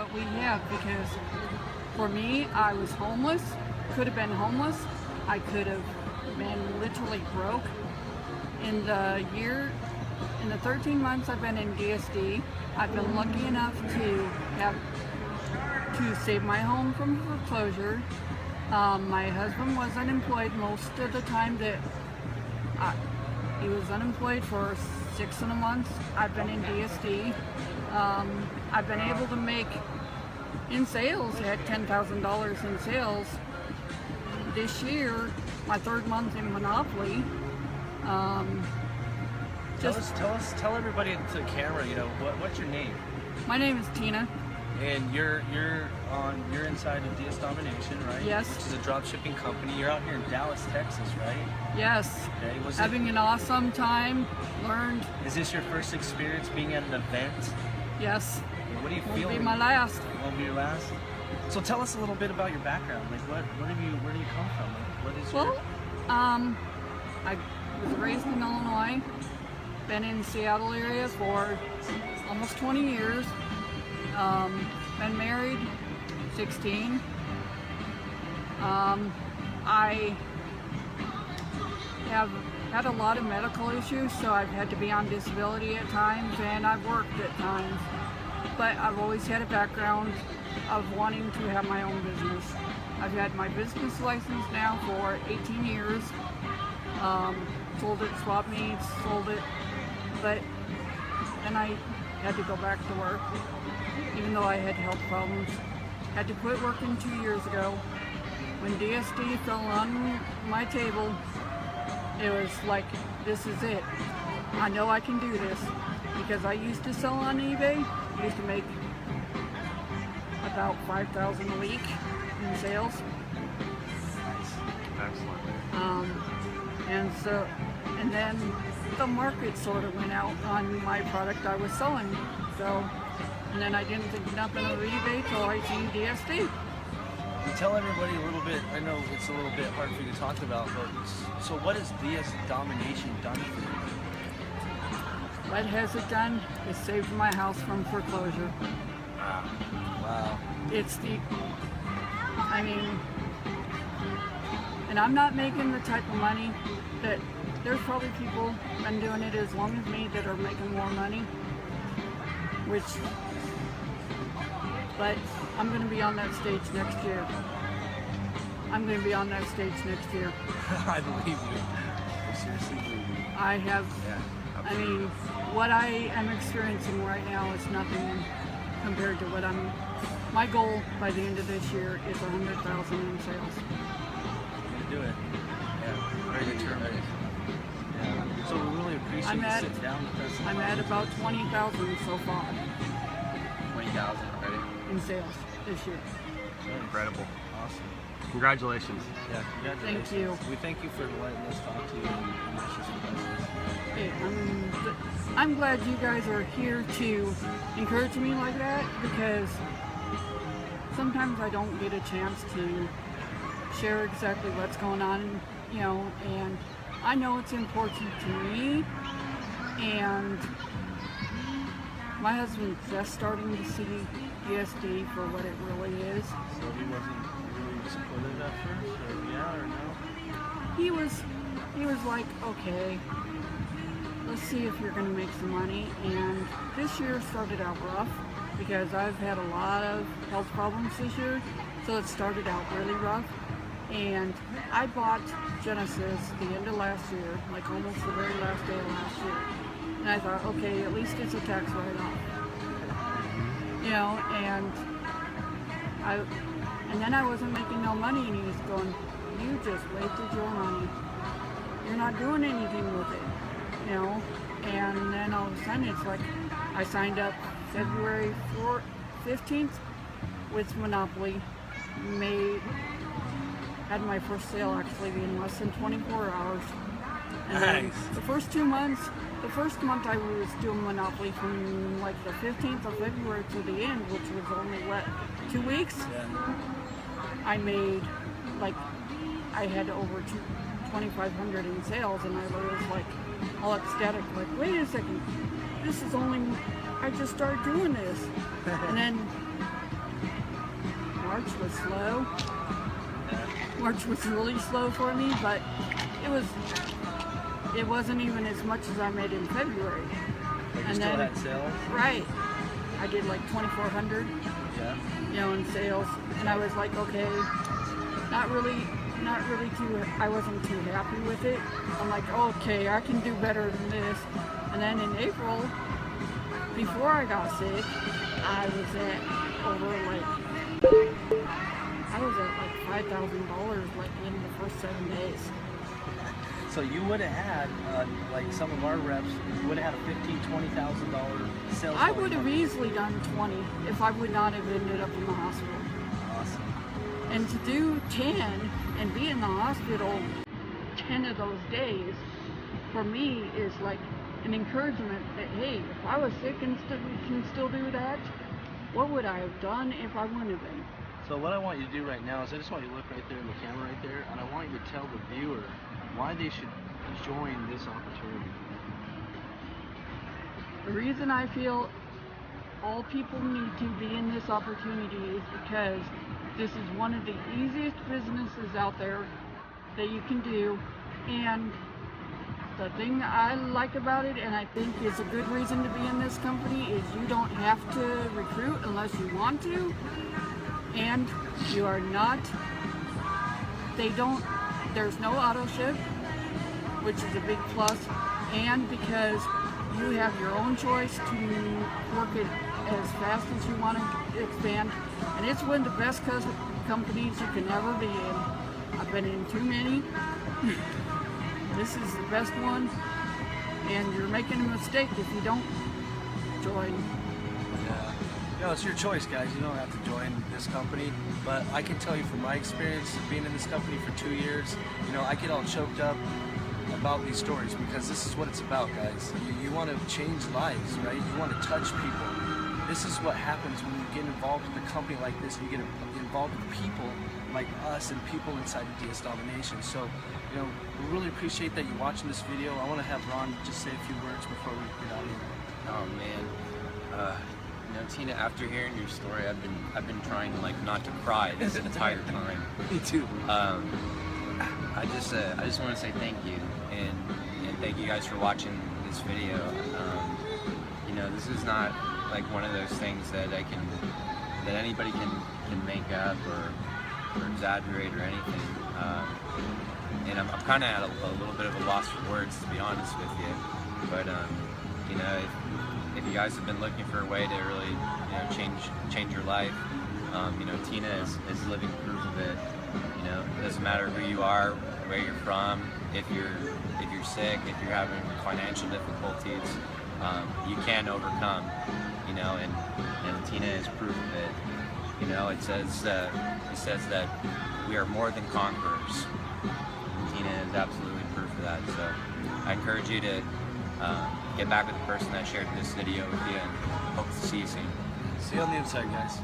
what we have, because for me, I was homeless, could have been homeless, I could have been literally broke. In the 13 months I've been in DSD, I've been lucky enough to save my home from foreclosure. My husband was unemployed most of the time that he was unemployed for 6 months. I've been in DSD. I've been able to make in sales at $10,000 in sales this year, my 3rd month in Monopoly. Tell everybody to the camera, what's your name? My name is Tina. And you're inside of DS Domination, right? Yes. Which is a drop shipping company. You're out here in Dallas, Texas, right? Yes. Okay. Having an awesome time. Learned. Is this your first experience being at an event? Yes. What do you feel? Won't be my last. Won't be your last. So tell us a little bit about your background. Like, where do you come from? Like, what is your... I was raised in Illinois. Been in Seattle area for almost 20 years. Been married 16. I have had a lot of medical issues, so I've had to be on disability at times, and I've worked at times. But I've always had a background of wanting to have my own business. I've had my business license now for 18 years. Sold it, swap meets, sold it, but then I had to go back to work, even though I had health problems. Had to quit working 2 years ago. When DSD fell on my table, it was like, this is it. I know I can do this, because I used to sell on eBay. I used to make about $5,000 a week in sales. Excellent. And then the market sort of went out on my product I was selling. So, and then I didn't think nothing of eBay till I seen DSD. You tell everybody a little bit. I know it's a little bit hard for you to talk about, but so what has DS Domination done for you? What has it done? It saved my house from foreclosure. Wow. And I'm not making the type of money that there's probably people been doing it as long as me that are making more money, but I'm going to be on that stage next year. I'm going to be on that stage next year. I believe you. I seriously believe you. I have, Yeah, what I am experiencing right now is nothing compared to what my goal by the end of this year is 100,000 in sales. Do it. Yeah, very determined. Yeah. So we really appreciate you sitting down with us. I'm at about 20,000 so far 20,000 already. in sales this year. Incredible. Awesome. Congratulations. Yeah, congratulations. Thank you. We thank you for letting us talk to you and answer some questions. Hey, I'm glad you guys are here to encourage me like that, because sometimes I don't get a chance to share exactly what's going on, and I know it's important to me, and my husband's just starting to see DSD for what it really is. So he wasn't really supportive at first, or yeah, or no? He was like, okay, let's see if you're going to make some money. And this year started out rough because I've had a lot of health problems this year, so it started out really rough. And I bought Genesis the end of last year, like almost the very last day of last year. And I thought, okay, at least it's a tax write-off. And then I wasn't making no money, and he was going, you just wasted your money. You're not doing anything with it, And then all of a sudden it's like, I signed up February 15th with Monopoly, had my first sale actually in less than 24 hours. And then the first month I was doing Monopoly from like the 15th of February to the end, which was only 2 weeks. Yeah. I made, I had over 2,500 in sales, and I was like all ecstatic, like, wait a second, I just started doing this. And then March was slow. March was really slow for me, but it wasn't even as much as I made in February. Like you still had sales? Right. I did like 2,400, Yeah. you know, in sales, and I was like, okay, not really too. I wasn't too happy with it. I'm like, okay, I can do better than this. And then in April, before I got sick, I was at like $5,000 like in the first 7 days. So you would have had, like some of our reps, would have had a $15,000-$20,000 sales. I would have easily done 20 if I would not have ended up in the hospital. Awesome. And to do 10 and be in the hospital 10 of those days, for me, is like an encouragement that, hey, if I was sick and can still do that, what would I have done if I wouldn't have been? So what I want you to do right now is I just want you to look right there in the camera right there, and I want you to tell the viewer why they should join this opportunity. The reason I feel all people need to be in this opportunity is because this is one of the easiest businesses out there that you can do, and the thing I like about it, and I think is a good reason to be in this company, is you don't have to recruit unless you want to, and you are not, there's no auto ship, which is a big plus, and because you have your own choice to work it as fast as you want to expand, and it's one of the best companies you can ever be in. I've been in too many. This is the best one, and you're making a mistake if you don't join. Yeah. You know, it's your choice, guys. You don't have to join this company, but I can tell you from my experience of being in this company for 2 years, you know, I get all choked up about these stories because this is what it's about, guys. You want to change lives, right? You want to touch people. This is what happens when you get involved with a company like this. You get involved with people like us and people inside of DS Domination. So, you know, we really appreciate that you're watching this video. I want to have Ron just say a few words before we get out of here. Oh man, you know, Tina, after hearing your story, I've been trying like not to cry this entire time. Me too. I just want to say thank you and thank you guys for watching this video. You know, this is not like one of those things that anybody can make up or exaggerate or anything. And I'm kind of at a little bit of a loss for words, to be honest with you. But you know, if you guys have been looking for a way to really, you know, change your life, you know, Tina is living proof of it. You know, it doesn't matter who you are, where you're from, if you're sick, if you're having financial difficulties, you can overcome. You know, and Tina is proof of it. You know, it says that we are more than conquerors. And Tina is absolutely proof of that. So I encourage you to get back with the person that shared this video with you, and hope to see you soon. See you on the inside, guys.